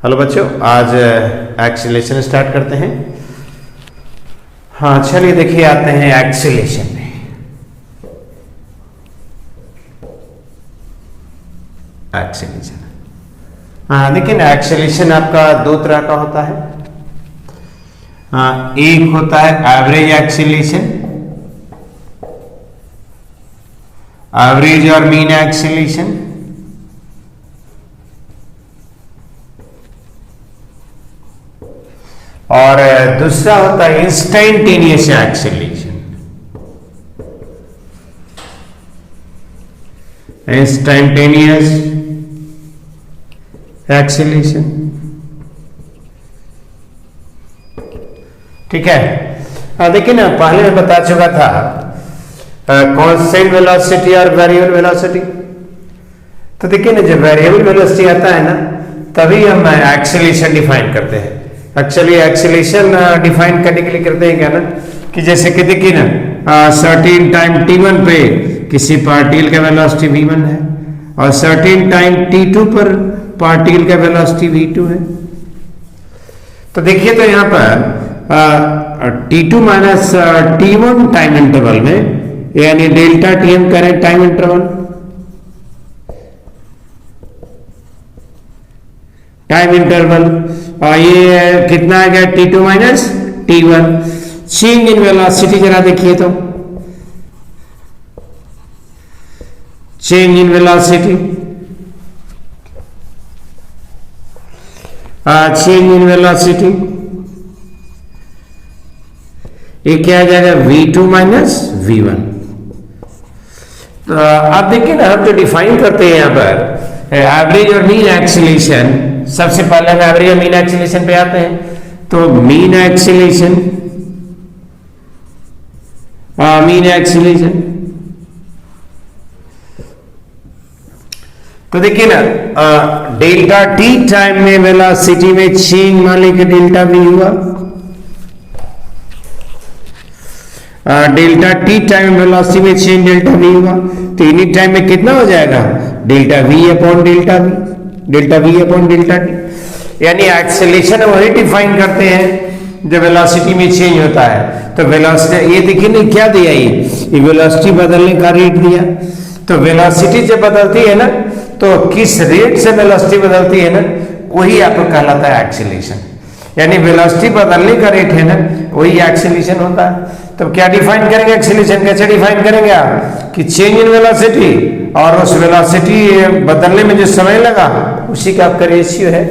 Hello बच्चों, आज acceleration start करते हैं। हाँ चलिए देखिए, आते हैं एक्सीलरेशन में। एक्सीलरेशन, हाँ देखिए ना, एक्सीलरेशन आपका दो तरह का होता है। हाँ, एक होता है एवरेज एक्सीलरेशन, एवरेज और मीन एक्सीलरेशन। और दूसरा होता है इंस्टेंटेनियस एक्सीलरेशन। इंस्टेंटेनियस एक्सीलरेशन, ठीक है। देखिए ना, पहले मैं बता चुका था कांस्टेंट वेलोसिटी और वेरिएबल वेलोसिटी। तो देखिए ना, जब वेरिएबल वेलोसिटी आता है ना, तभी हम एक्सीलरेशन डिफाइन करते हैं। एक्चुअली एक्सीलरेशन डिफाइन करने के लिए करते हैं क्या ना, कि जैसे कि देखिए ना, सर्टेन टाइम t1 पे किसी पार्टिकल का वेलोसिटी v1 है और सर्टेन टाइम t2 पर पार्टिकल का वेलोसिटी v2 है। तो देखिए, तो यहाँ पर t2 minus t1 time interval में, यानी डेल्टा टी हम करें टाइम इंटरवल, ये कितना आ गया, t2 minus t1। Change in velocity जरा देखिए, तो change in velocity, change in velocity ये क्या आ जाएगा, v2 माइनस v1। तो आप देखिए ना, हम जो डिफाइन करते हैं यहाँ पर एवरेज और मीन एक्सीलरेशन। सबसे पहले हम एवरेज और मीन एक्सीलरेशन पे आते हैं। तो मीन एक्सीलरेशन, मीन एक्सीलरेशन, तो देखिए ना, डेल्टा टी टाइम में वेलोसिटी में चेंज मान लीजिए डेल्टा वी हुआ। डेल्टा टी टाइम वेलोसिटी में चेंज डेल्टा वी हुआ, तो यूनिट टाइम में कितना हो जाएगा, delta we upon delta we, delta we upon delta T. यानी एक्सेलरेशन वही डिफाइन करते हैं जब वेलोसिटी में चेंज होता है। तो वेलोसिटी, ये देखिए ना क्या दिया, ये वेलोसिटी बदलने का रेट दिया। तो वेलोसिटी जब बदलती है ना, तो किस रेट से वेलोसिटी बदलती है ना, वही आपको कहलाता है एक्सेलरेशन। यानी वेलोसिटी बदलने का रेट है ना, वही एक्सेलरेशन होता है। तो क्या डिफाइन करेंगे एक्सेलरेशन, कैसे डिफाइन करेंगे आप, कि चेंज इन वेलोसिटी और उस वेलोसिटी बदलने में जो समय लगा उसी का आपका रेशियो है।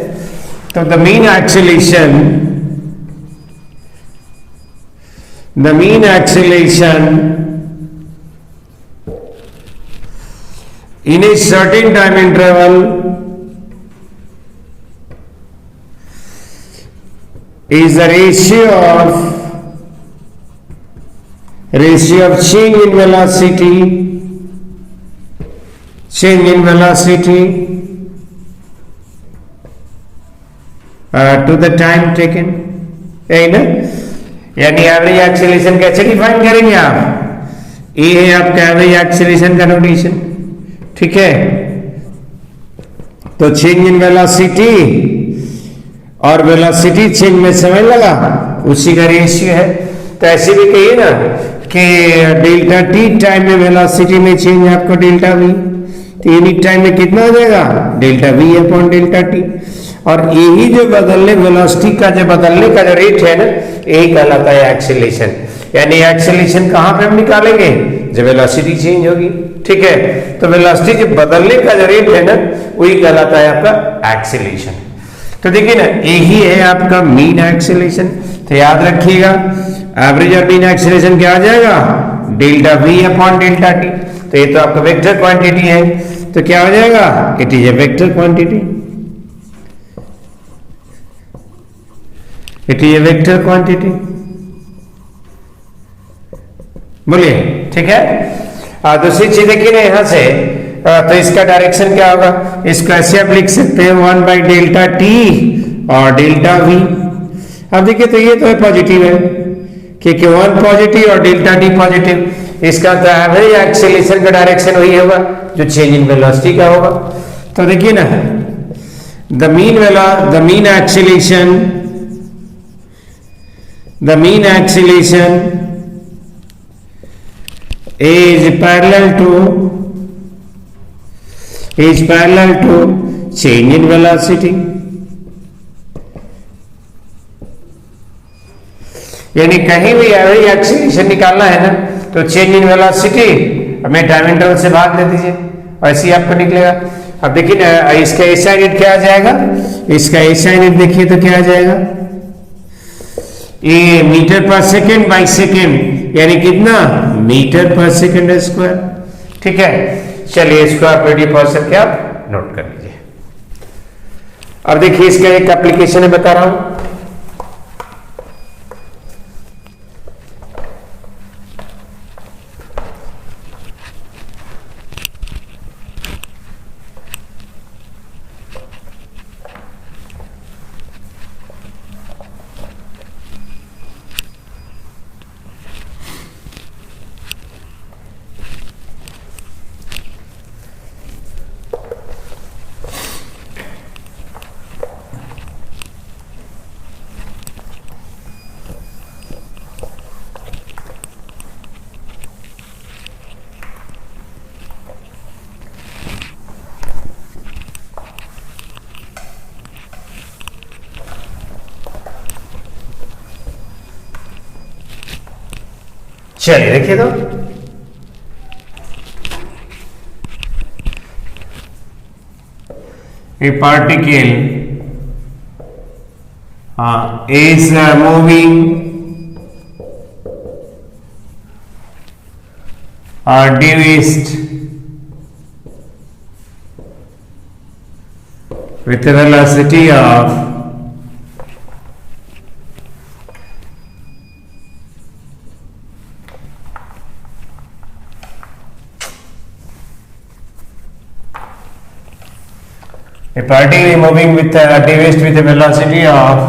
तो the mean acceleration, the mean acceleration in a certain time interval is the ratio of change in velocity, change in velocity to the time taken, है ना। यानी एवरेज एक्सेलरेशन कैसे डिफाइन करेंगे आप, ये है आपका एवरेज एक्सेलरेशन का नोटेशन, ठीक है। तो चेंज इन वेलोसिटी और वेलोसिटी चेंज में समय लगा, उसी का रेशियो है। तो ऐसे भी कहिए ना कि डेल्टा टी टाइम में वेलोसिटी में चेंज आपको डेल्टा वी, तो यूनिट टाइम में कितना हो जाएगा, delta we upon delta T. और यही जो बदलने वेलोसिटी का जो बदलने का जो रेट है ना, यही कहलाता है एक्सेलरेशन। यानी एक्सेलरेशन कहां पे हम निकालेंगे, जब वेलोसिटी चेंज होगी, ठीक है। तो वेलोसिटी जो बदलने का जो रेट है ना, वही कहलाता है आपका एक्सेलरेशन। तो देखिए ना, यही है आपका मीन एक्सेलरेशन। तो याद रखिएगा, एवरेज और मीन एक्सेलरेशन क्या आ जाएगा, delta we upon delta T. तो ये तो आपका वेक्टर क्वांटिटी है, तो क्या हो जाएगा, it is a vector quantity, it is a vector quantity. बोलिए, ठीक है। दूसरी चीज देखिए ना, यहां से तो इसका डायरेक्शन क्या होगा, इसको ऐसे आप लिख सकते हैं 1 बाई डेल्टा टी और डेल्टा वी। अब देखिए, तो ये तो है पॉजिटिव है, क्योंकि 1 पॉजिटिव और डेल्टा टी पॉजिटिव। इसका तो एवरेज एक्सेलरेशन का डायरेक्शन वही होगा जो चेंज इन वेलोसिटी का होगा। तो देखिए ना, the mean acceleration is parallel to change in velocity. यानी कहीं भी एवरेज एक्सीलरेशन निकालना है ना, तो चेंज इन वेलोसिटी हमें टाइम इंटरवल से भाग दे दीजिए, ऐसे ही आपको निकलेगा। अब देखिए ना, इसका एसआई यूनिट क्या आ जाएगा, इसका एसआई यूनिट देखिए तो क्या आ जाएगा, ये मीटर पर सेकेंड बाई सेकेंड, यानी कितना, मीटर पर सेकेंड स्क्वायर। ठीक है, चलिए इसको आप रेडियो पॉज करके आप नोट कर लीजिए। अब देखिए इसका एक एप्लीकेशन है, बता रहा हूं। चलिए देखिए तो, a particle is moving due east with a velocity of a particle is moving with due east with a velocity of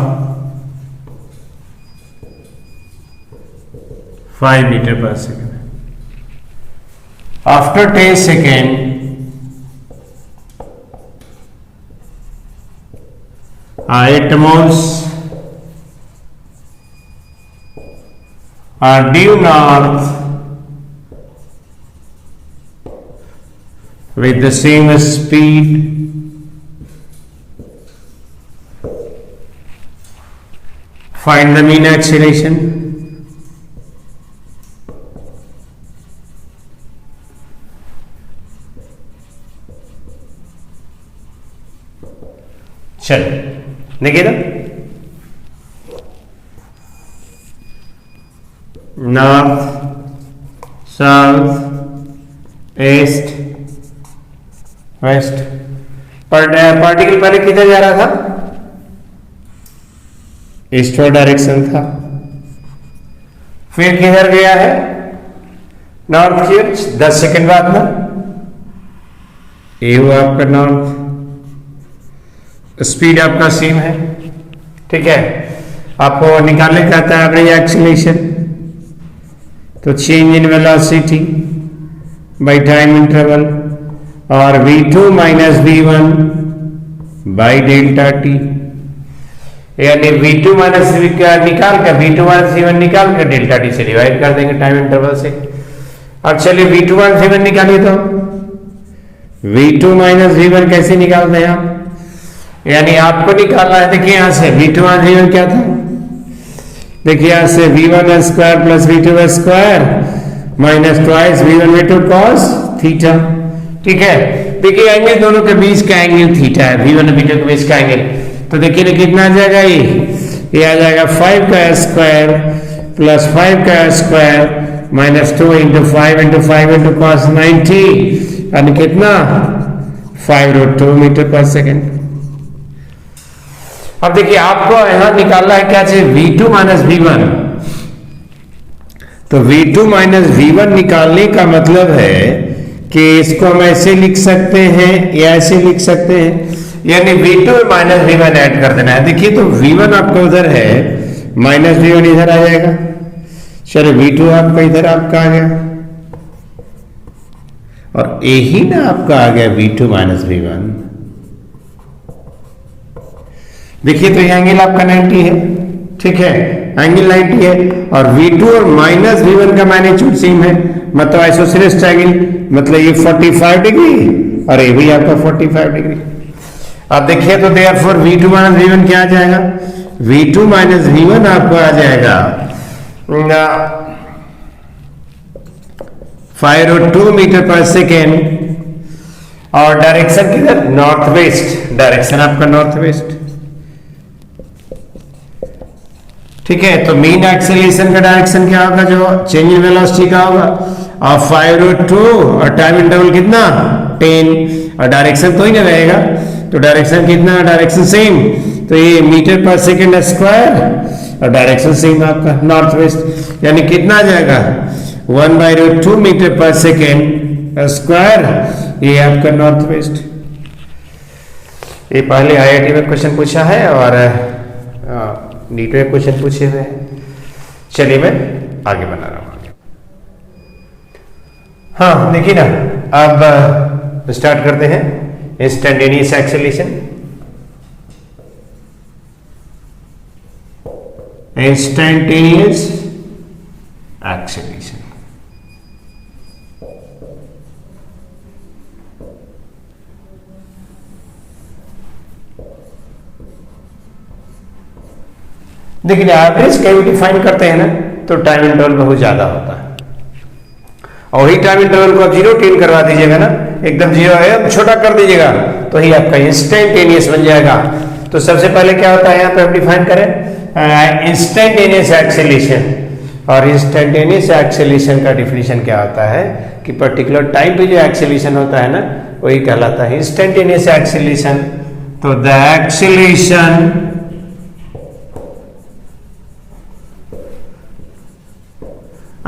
5 meter per second. After 10 seconds, it moves due north with the same speed Find the mean acceleration. चल देखिए ना, north south east west. Particle पहले किधर जा रहा था, eastward direction था, फिर किधर गया है, नॉर्थ की ओर। 10 सेकंड बाद में ये हुआ आपका नॉर्थ, स्पीड आपका सेम है। ठीक है, आपको निकालने का था एवरेज एक्सीलरेशन, तो change in velocity by time interval और v2 minus v1 by delta T, यानी v2 माइनस निकाल कर v2 माइनस v1 निकाल कर डेल्टा टी से डिवाइड कर देंगे टाइम इंटरवल से। अब चलिए v2 माइनस v1 निकालिए, तो v2 माइनस v1 कैसे निकालते हैं आप, यानी आपको निकालना है, देखिए यहां से v2 माइनस v1 क्या था, देखिए यहां से v1 square plus v2 square minus twice v1 v2 cos theta. ठीक है, देखिए एंगल दोनों के बीच का एंगल थीटा है, v1 और v2 के बीच का एंगल, तो देखिए ना कितना आ जाएगा, ये आ जाएगा 5 का स्क्वायर प्लस 5 का square minus 2 into 5 into 5 into cos 90, यानी कितना 5√2 मीटर पर सेकेंड। अब देखिए आपको यहां निकालना है क्या चाहिए, v2 माइनस v1, तो v2 माइनस v1 निकालने का मतलब है कि इसको हम ऐसे लिख सकते हैं या ऐसे लिख सकते हैं, यानी v2 माइनस v1 ऐड कर देना है। देखिए तो v1 आपका उधर है, माइनस v1 इधर आ जाएगा, चलो v2 आपका इधर आपका आ गया, और यही ना आपका आ गया v2 माइनस v1, देखिए तो ये एंगल आपका 90 है, ठीक है, एंगल 90 है, और V2 और माइनस V1 का मैग्नीट्यूड सेम है, मतलब आइसोसेलेस ट्रायंगल, मतलब ये 45 डिग्री और ये भी आपका 45 डिग्री। अब देखिए तो देयरफॉर V2 माइनस V1 क्या आ जाएगा, V2 माइनस V1 आपको आ जाएगा 502 मीटर पर सेकेंड, और डायरेक्शन किधर, नॉर्थ वेस्ट, डायरेक्शन आपका नॉर्थ वेस्ट, ठीक है। तो मीन एक्सेलरेशन का डायरेक्शन क्या होगा, जो चेंज इन वेलोसिटी का होगा, और 502 और टाइम इंटरवल कितना 10, और डायरेक्शन तो ही ना रहेगा, तो डायरेक्शन कितना, डायरेक्शन सेम, तो ये मीटर पर सेकेंड स्क्वायर और डायरेक्शन सेम आपका नॉर्थ वेस्ट, यानी कितना आ जाएगा 1/2 मीटर पर सेकेंड स्क्वायर, ये आपका नॉर्थ वेस्ट। ये पहले IIT में क्वेश्चन पूछा है और नीट में क्वेश्चन पूछे हुए हैं। चलिए मैं आगे बना रहा हूं। हाँ देखिए ना, अब स्टार्ट करते हैं इंस्टैन्टेनियस एक्सेलरेशन। इंस्टैन्टेनियस एक्सेलरेशन, देखिए एवरेज कहीं डिफाइन करते हैं ना, तो टाइम इंटरवल बहुत ज्यादा होता है, और वही टाइम इंटरवल को आप 0 10 करवा दीजिएगा ना, एकदम 0 है छोटा कर दीजिएगा, तो ही आपका इंस्टैन्टेनियस बन जाएगा। तो सबसे पहले क्या होता है, यहाँ पे हम डिफाइन करें इंस्टैन्टेनियस एक्सेलरेशन, और इंस्टैन्टेनियस एक्सेलरेशन का डिफिनीशन क्या होता है कि पर्टिकुलर टाइम पे जो एक्सेलरेशन होता है ना, वही कहलाता है इंस्टैन्टेनियस एक्सेलरेशन। तो the acceleration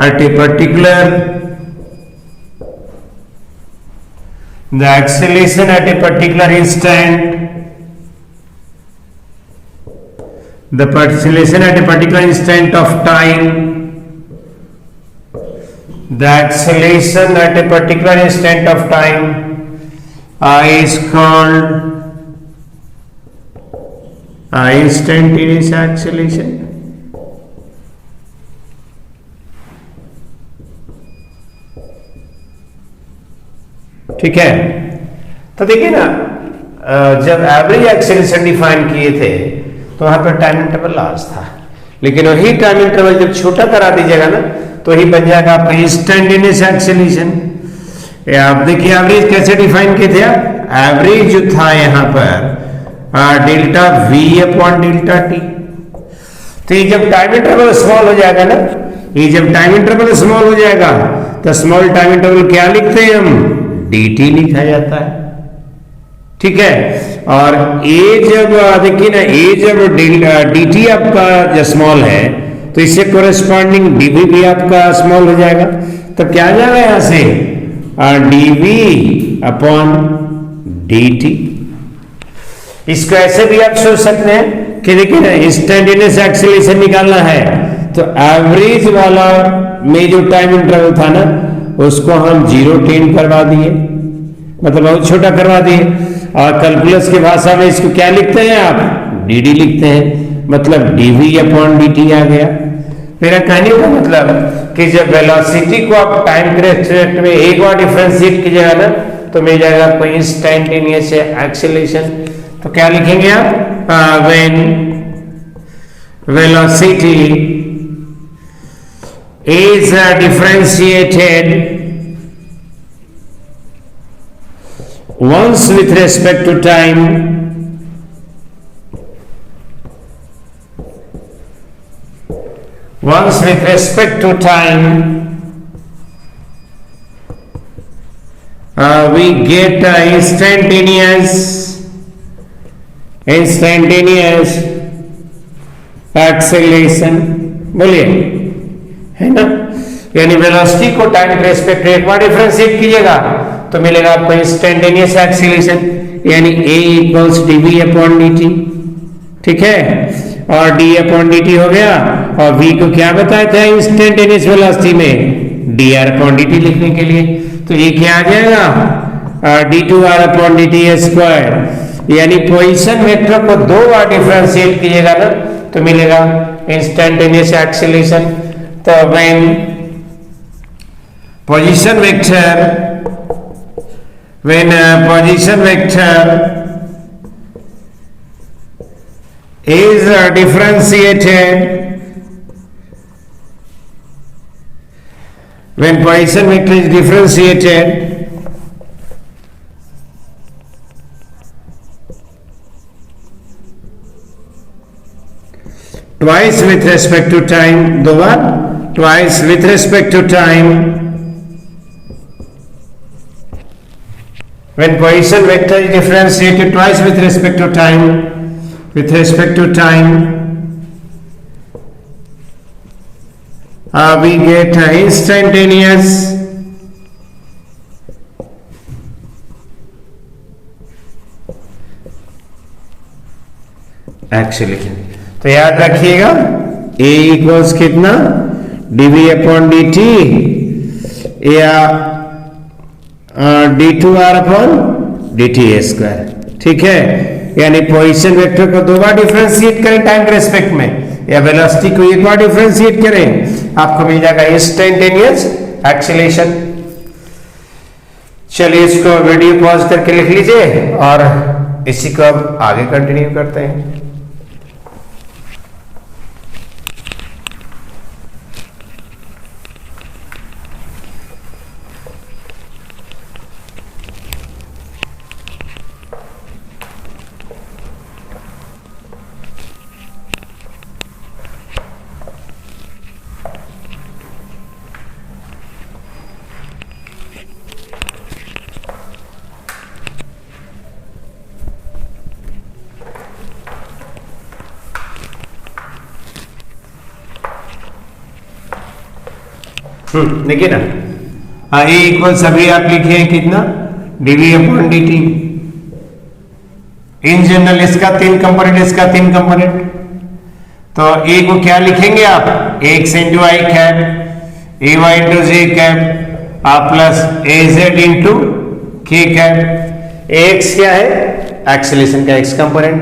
at a particular, the acceleration at a particular instant, the acceleration at a particular instant of time, the acceleration at a particular instant of time is called instantaneous acceleration। ठीक है, तो देखिए ना, जब average acceleration define किए थे तो वहां पर टाइम इंटरवल लार्ज था, लेकिन वही टाइम इंटरवल जब छोटा करा दीजिएगा ना, तो ही बन जाएगा आपका इंस्टैन्टेनियस एक्सेलरेशन। आप देखिए एवरेज कैसे डिफाइन किए थे, एवरेज जो था यहाँ पर delta V upon delta T. तो ये जब टाइम इंटरवल स्मॉल हो जाएगा ना, ये जब टाइम इंटरवल स्मॉल हो जाएगा तो स्मॉल टाइम इंटरवल क्या लिखते हैं हम, dt लिखा जाता है, ठीक है। और ए जब देखिए ना, ए जब dt आपका जो स्मॉल है, तो इससे कोरेस्पॉन्डिंग dv भी आपका स्मॉल हो जाएगा, तो क्या आ जाएगा यहां से dv अपॉन dt। इसको ऐसे भी आप सोच सकते हैं कि देखिए ना, इंस्टैन्टेनियस एक्सेलरेशन निकालना है, तो एवरेज वाला में जो टाइम इंटरवल था ना, उसको हम 0 10 करवा दिए, मतलब बहुत छोटा करवा दिए, और कैलकुलस की भाषा में इसको क्या लिखते हैं आप, dd लिखते हैं, मतलब dv अपॉन dt आ गया। मेरा कहने का मतलब कि जब वेलोसिटी को आप टाइम के रेस्पेक्ट में एक बार डिफरेंशिएट कीजिएगा ना, तो मिल जाएगा आपको इंस्टैन्टेनियस एक्सेलरेशन। तो क्या लिखेंगे आप, when velocity is differentiated once with respect to time, once with respect to time we get instantaneous acceleration। बोलिए, है ना, यानी वेलोसिटी को टाइम के रेस्पेक्ट एक बार डिफरेंशिएट कीजिएगा तो मिलेगा आपको इंस्टैन्टेनियस एक्सीलरेशन, यानी a equals dv upon dt, ठीक है, और d अपॉन dt हो गया, और v को क्या बताया था इंस्टैन्टेनियस वेलोसिटी में, dr अपॉन dt लिखने के लिए, तो ये क्या आ जाएगा d2r अपॉन dt स्क्वायर, यानी पोजीशन वेक्टर को 2 बार डिफरेंशिएट कीजिएगा ना तो मिलेगा इंस्टेंटेनियस एक्सीलरेशन। तो when position vector is differentiated, when position vector is differentiated twice with respect to time, दो बार twice with respect to time, when position vector is differentiated twice with respect to time, we get instantaneous acceleration। तो याद रखिएगा A equals कितना dv upon dt या d2r upon dt square. ठीक है, यानी position vector को 2 बार डिफरेंशिएट करें टाइम के रेस्पेक्ट में या वेलोसिटी को 1 बार डिफरेंशिएट करें, आपको मिल जाएगा इंस्टेंटेनियस एक्सीलरेशन। चलिए इसको वीडियो पॉज करके लिख लीजिए और इसी को अब आगे कंटिन्यू करते हैं। देखिए ना, ए इक्वल्स अभी आप लिखे हैं कितना dv upon dt। In general इसका 3 कंपोनेंट, इसका 3 कंपोनेंट, तो ए को क्या लिखेंगे आप x इंटू आई कैप ए वाई इंटू जे कैप आ प्लस ए जेड इंटू के कैप। एक्स क्या है एक्सीलरेशन का x कंपोनेंट,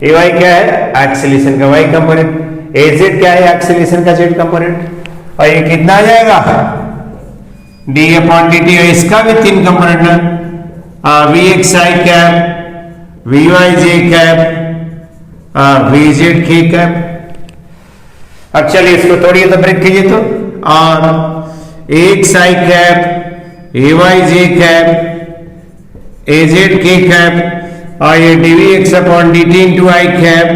ए वाई क्या है एक्सीलरेशन का y कंपोनेंट, ए जेड क्या है एक्सीलरेशन का z कंपोनेंट। और ये कितना आ जाएगा डी अपॉन डी टी, इसका भी 3 कंपोनेंट है v x i cap v y j cap v z k cap. अब चलिए इसको तोड़िए तो ब्रेक कीजिए तो, और x i cap A y j cap a z k cap और ये d v x upon D t into आई कैप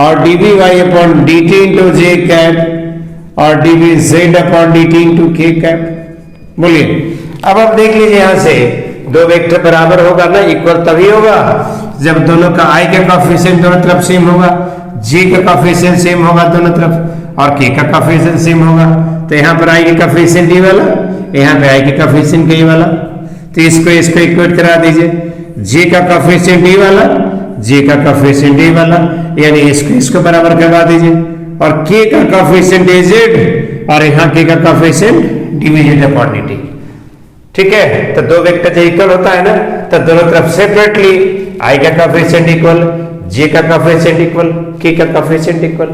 और d v y upon D t into जे कैप और d v z upon D t into के cap. बोलिए अब आप देख लीजिए यहां से 2 वेक्टर बराबर होगा ना, इक्वल तभी होगा जब दोनों का आई का कोएफिशिएंट दोनों तरफ सेम होगा, जे का कोएफिशिएंट सेम होगा दोनों तरफ और के का कोएफिशिएंट सेम होगा। तो यहाँ पर आई का कोएफिशिएंट ई वाला, यहाँ पे आई का कोएफिशिएंट के वाला, तो इसको इक्वेट करा दीजिए। जे का कोएफिशिएंट ई वाला, जे का कोएफिशिएंट ए वाला, यानी इसको बराबर करवा दीजिए और के का कोएफिशिएंट ए जेड और यहाँ के का coefficient D V Z upon D. ठीक है, तो 2 वेक्टर जब इक्वल होता है ना तो दोनों तरफ सेपरेटली आई का कोएफिशिएंट इक्वल, जे का कोएफिशिएंट इक्वल, के का कोएफिशिएंट इक्वल।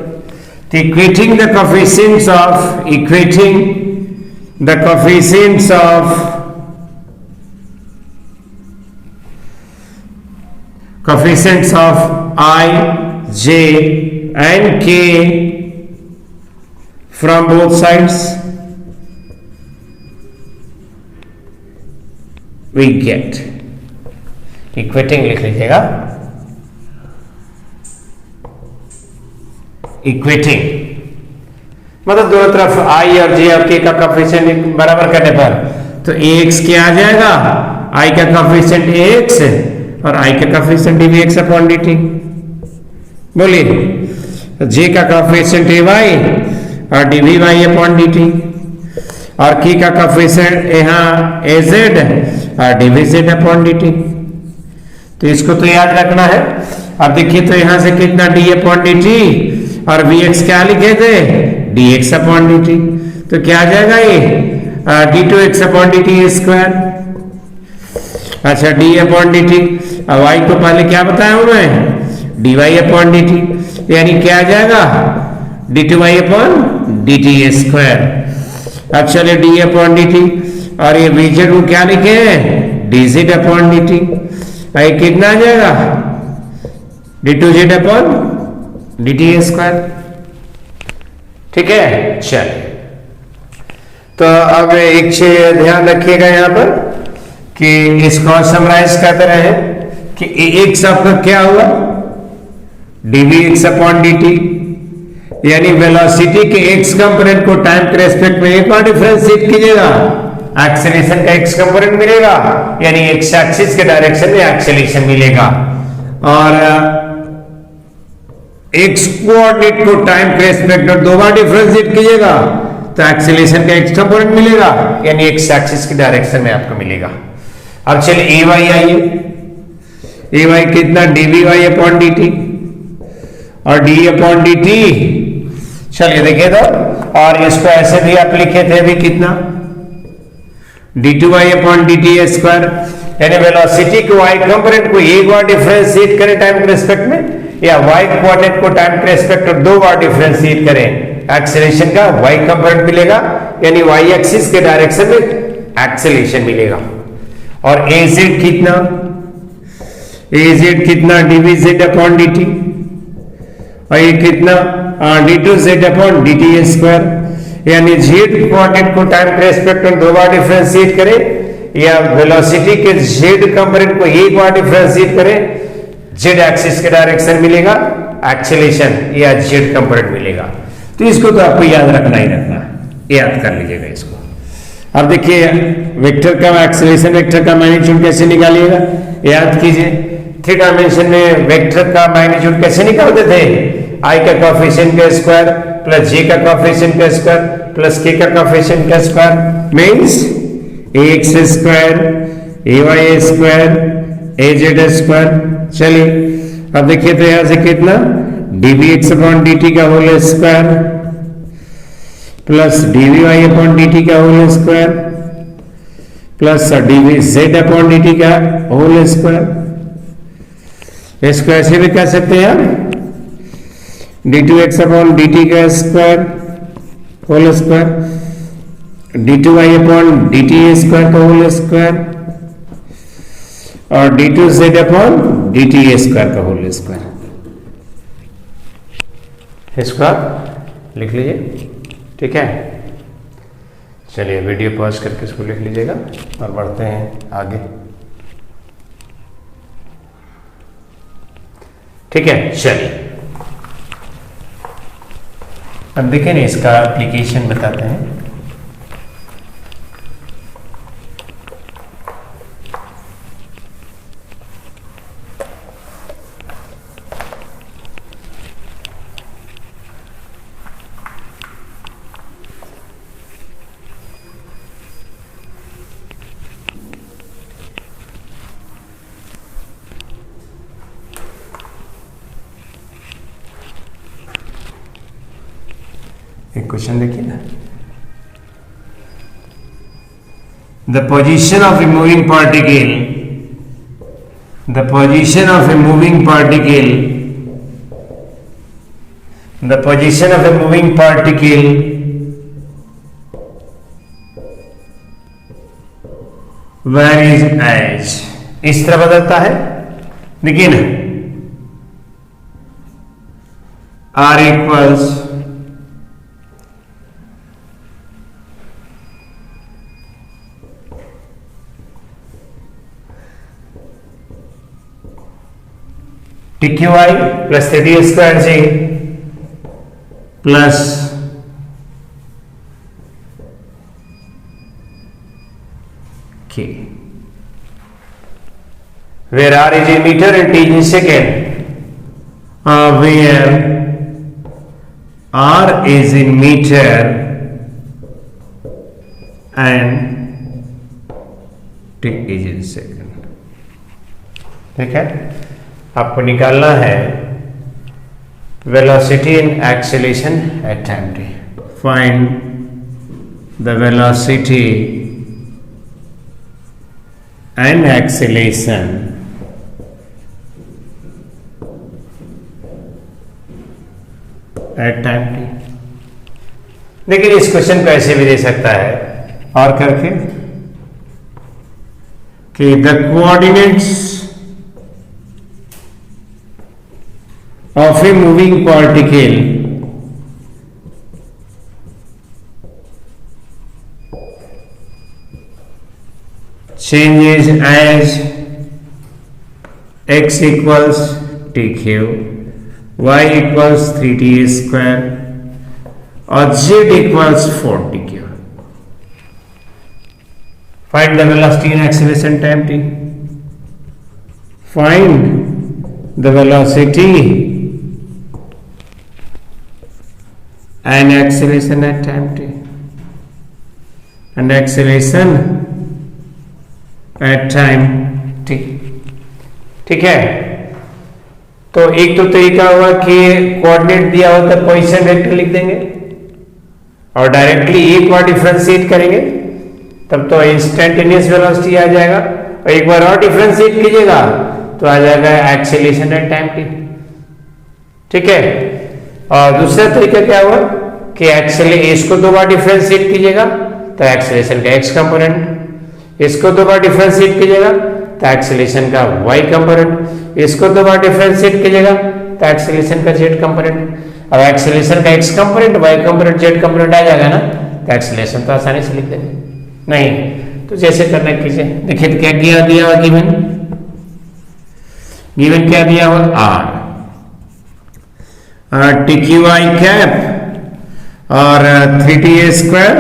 तो equating the coefficients of I, J and K from both sides, we get, equating लिख लीजिएगा, इक्वेटिंग मतलब दोनों तरफ I और J और K का कोएफिशिएंट बराबर करने पर तो AX क्या आ जाएगा, I का कोएफिशिएंट AX और I का कोएफिशिएंट dvx अपॉन dt। बोलिए J का कोएफिशिएंट ay और dvy अपॉन dt और K का कोएफिशिएंट यहाँ az और dvz अपॉन dt। तो इसको तो याद रखना है। अब देखिए तो यहां से कितना d अपॉन dt और vx क्या लिखे थे dx अपॉन dt, तो क्या आ जाएगा ये d2x अपॉन dt स्क्वायर। अच्छा डी अपॉन डी टी, अब y को पहले क्या बताया हूं मैं, D Y upon D T, यानी क्या आ जाएगा D two Y upon D T square. अब चले डी अपॉन डी टी, और ये बीजेड को क्या लिखे हैं D Z upon D T, भाई कितना आ जाएगा D two Z upon D T square. ठीक है, चलिए तो अब एक चीज ध्यान रखिएगा यहां पर कि इसको समराइज करते रहे कि एक्स आपका क्या हुआ D V x upon D T, यानी वेलोसिटी के एक्स कंपोनेंट को टाइम के रेस्पेक्ट में एक बार डिफरेंशिएट कीजिएगा, एक्सेलरेशन का एक्स कंपोनेंट मिलेगा, यानी एक्स एक्सिस के डायरेक्शन में एक्सेलरेशन मिलेगा, और एक्स कोऑर्डिनेट को टाइम के रेस्पेक्ट में दो बार डिफरेंशिएट कीजिएगा तो एक्सेलरेशन का एक्स कंपोनेंट मिलेगा, यानी एक्स एक्सिस की डायरेक्शन में आपको मिलेगा। अब चलिए ए वाई आइए, ए वाई कितना D V Y upon D T, और डी अपॉन डी टी, चलिए देखिए तो, और इसको ऐसे भी आप लिखे थे अभी कितना D two Y upon D T square, यानी वेलोसिटी के वाई कंपोनेंट को एक बार डिफरेंशिएट करें टाइम के रेस्पेक्ट में, या वाई कोऑर्डिनेट को टाइम के रेस्पेक्ट में दो बार डिफरेंशिएट करें, एक्सेलरेशन का वाई कंपोनेंट मिलेगा, यानी वाई एक्सिस के डायरेक्शन में एक्सेलरेशन मिलेगा। और ए जेड कितना, ए जेड कितना D V Z upon D T, और ये कितना D two Z upon D T square, यानी जेड कोऑर्डिनेट को टाइम के रेस्पेक्ट में दो बार डिफरेंशिएट करें, या वेलोसिटी के जेड कंपोनेंट को एक बार डिफरेंशिएट करें, जेड एक्सिस के डायरेक्शन मिलेगा एक्सेलरेशन, या जेड कंपोनेंट मिलेगा। तो इसको तो आपको याद रखना ही रखना, याद कर लीजिएगा इसको। अब देखिए वेक्टर का एक्सेलरेशन वेक्टर का मैग्नीट्यूड कैसे निकालिएगा, याद कीजिए। थ्री डायमेंशन में वेक्टर का मैग्नीट्यूड कैसे निकालते थे, आई का कोएफिशिएंट का स्क्वायर प्लस जे का कोएफिशिएंट का स्क्वायर प्लस के का कोएफिशिएंट का square means a x square a y square a z square. चलिए अब देखिए तो यहां से कितना d v x upon D t का whole square plus d v Y upon D t का whole square plus d v Z upon D t का होल स्क्वायर। इसको ऐसे भी कह सकते हैं आप d two x upon D t का square whole square, d two Y upon D T square का होल स्क्वायर, और D two Z upon D T square का होल स्क्वायर। इसको आप लिख लीजिए, ठीक है। चलिए वीडियो पॉज करके इसको लिख लीजिएगा और बढ़ते हैं आगे, ठीक है। चलिए अब देखें ना, इसका एप्लीकेशन बताते हैं। एक क्वेश्चन देखिए ना, the position of a moving particle, the position of a moving particle, the position of a moving particle varies as, इस तरह बदलता है। देखिए ना, R equals T Q I plus T square G plus K, where r is in meter and t is in second, where r is in meter and t is in second, ठीक है। आपको निकालना है velocity and acceleration at time t, find the velocity and acceleration. At time T. लेकिन इस question को ऐसे भी दे सकता है और करके कि the coordinates of a moving particle changes as x equals tq, y equals 3t square और z equals 4tq. Find the velocity and acceleration time t. Find the velocity and acceleration at time t and acceleration at time T. ठीक है, तो एक तो तरीका हुआ कि coordinate दिया होता है पोजीशन वेक्टर लिख देंगे और डायरेक्टली एक बार डिफरेंशिएट करेंगे, तब तो इंस्टेंटेनियस वेलोसिटी आ जाएगा, और एक बार और डिफरेंशिएट कीजिएगा तो आ जाएगा एक्सेलरेशन एट टाइम टी। ठीक है, और दूसरा तरीका क्या हुआ कि इसको दो बार डिफरेंशिएट कीजिएगा तो एक्सेलरेशन का एक्स कंपोनेंट, इसको दो बार डिफरेंशिएट कीजिएगा तो एक्सेलरेशन का y कंपोनेंट, इसको दो बार डिफरेंशिएट कीजिएगा तो एक्सेलरेशन का z कंपोनेंट। अब एक्सेलरेशन का x component, y component, z component आ जाएगा ना, तो एक्सेलरेशन तो आसानी से लिख देंगे। नहीं तो जैसे करना कीजिए। देखिए क्या दिया हुआ गिवन क्या दिया हुआ r टी क्यू आई कैप और 3t square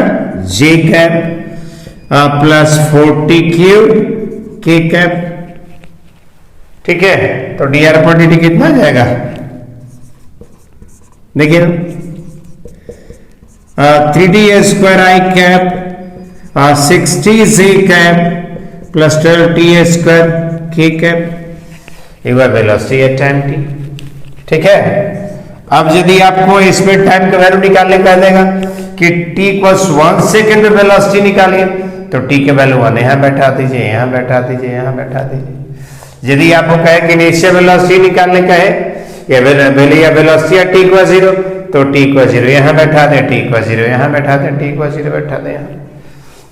j cap plus 4tq k cap. ठीक है, तो dr पर dt कितना आ जाएगा देखिए, 3t square i cap 6t j cap plus 12t square k cap. एक बार वेलोसिटी एट टाइम t। ठीक है, अब यदि आपको इसमें टाइम का वैल्यू निकालने का देगा कि t इक्वल्स 1 सेकेंड में वेलोसिटी निकालिए, तो t के वैल्यू 1 यहाँ बैठा दीजिए, यहाँ बैठा दीजिए, यहाँ बैठा दीजिए। यदि आपको कहे कि इनिशियल वेलोसिटी निकालने का है या वेलोसिटी या t इक्वल 0, तो t इक्वल 0 यहाँ बैठा दें, t इक्वल 0 यहाँ बैठा दें, t इक्वल 0 बैठा दें यहाँ।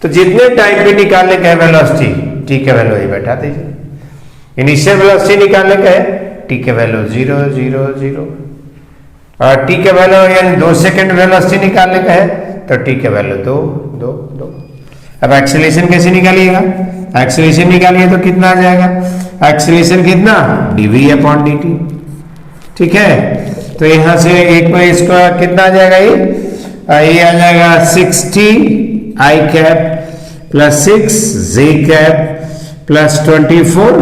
तो जितने टाइम पे निकालने का है वेलोसिटी, t के वैल्यू ही बैठा दीजिए। इनिशियल वेलोसिटी निकालने का है, t के वैल्यू 0 0 0 और t के वैल्यू यानी 2 सेकेंड वेलोसिटी निकालने का है तो t के वैल्यू 2 2 2। अब एक्सेलरेशन कैसे निकालिएगा, एक्सेलरेशन निकालिए तो कितना आ जाएगा, एक्सेलरेशन कितना dv अपॉन dt। ठीक है, तो यहां से एक बार इसका कितना आ जाएगा, ये आ जाएगा 60 i cap plus 6 j cap plus 24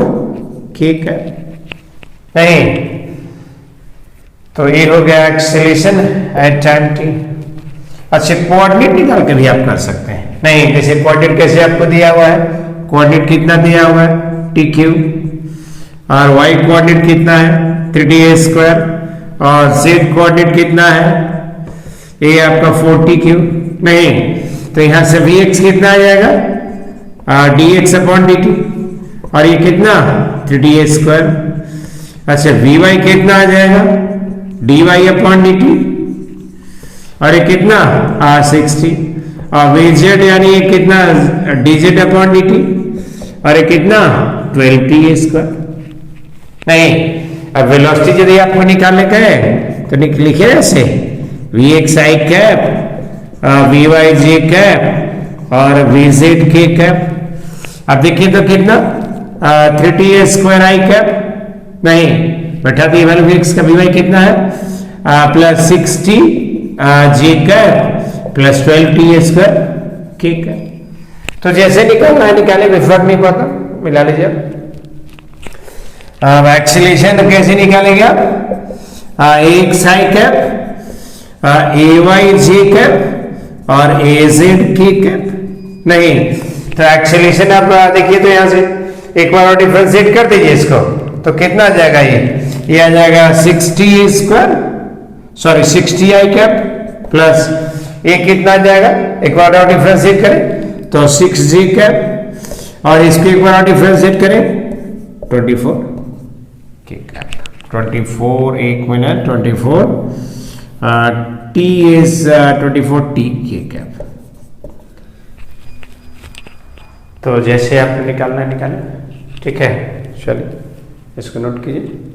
k cap. नहीं तो ये हो गया एक्सेलरेशन एट टाइम t। अच्छा, कोऑर्डिनेट निकाल के भी आप कर सकते हैं। नहीं, जैसे कोऑर्डिनेट कैसे आपको दिया हुआ है, कोऑर्डिनेट कितना दिया हुआ है tq और y कोऑर्डिनेट कितना है 3t स्क्वायर और z कोऑर्डिनेट कितना है ये आपका 4tq। नहीं तो यहां से vx कितना आ जाएगा dx अपॉन dt और ये कितना 3t स्क्वायर। अच्छा, vy कितना आ जाएगा dy अपॉन dt और ये कितना 60 और vz यानी ये कितना dz अपॉन dt और ये कितना 12t स्क्वायर। नहीं, अब वेलोसिटी यदि आपको निकालने का है तो लिखिए ऐसे vx i cap vy j cap और vz k कैप। अब देखिए तो कितना 3t स्क्वायर i कैप। नहीं बैठा दिए वैल्यू x का vy कितना है plus 60 j cap plus 12t square k cap. तो जैसे निकालना है निकाले, कोई फर्क नहीं पड़ता, मिला लीजिए। अब एक्सेलरेशन कैसे निकालेंगे आप, x i cap ay j cap और az k कैप। नहीं तो एक्सेलरेशन आप देखिए तो यहां से एक बार और डिफरेंशिएट कर दीजिए इसको, तो कितना आ जाएगा, ये आ जाएगा 60 square sorry 60 i cap plus ये कितना आ जाएगा, एक बार और डिफरेंशिएट करें तो 6 j कैप और इसको एक बार और डिफरेंशिएट करें 24 के cap 24 1 minute 24 t is 24 t के कैप। तो जैसे आपने निकालना है निकालें, ठीक है। चलिए इसको नोट कीजिए।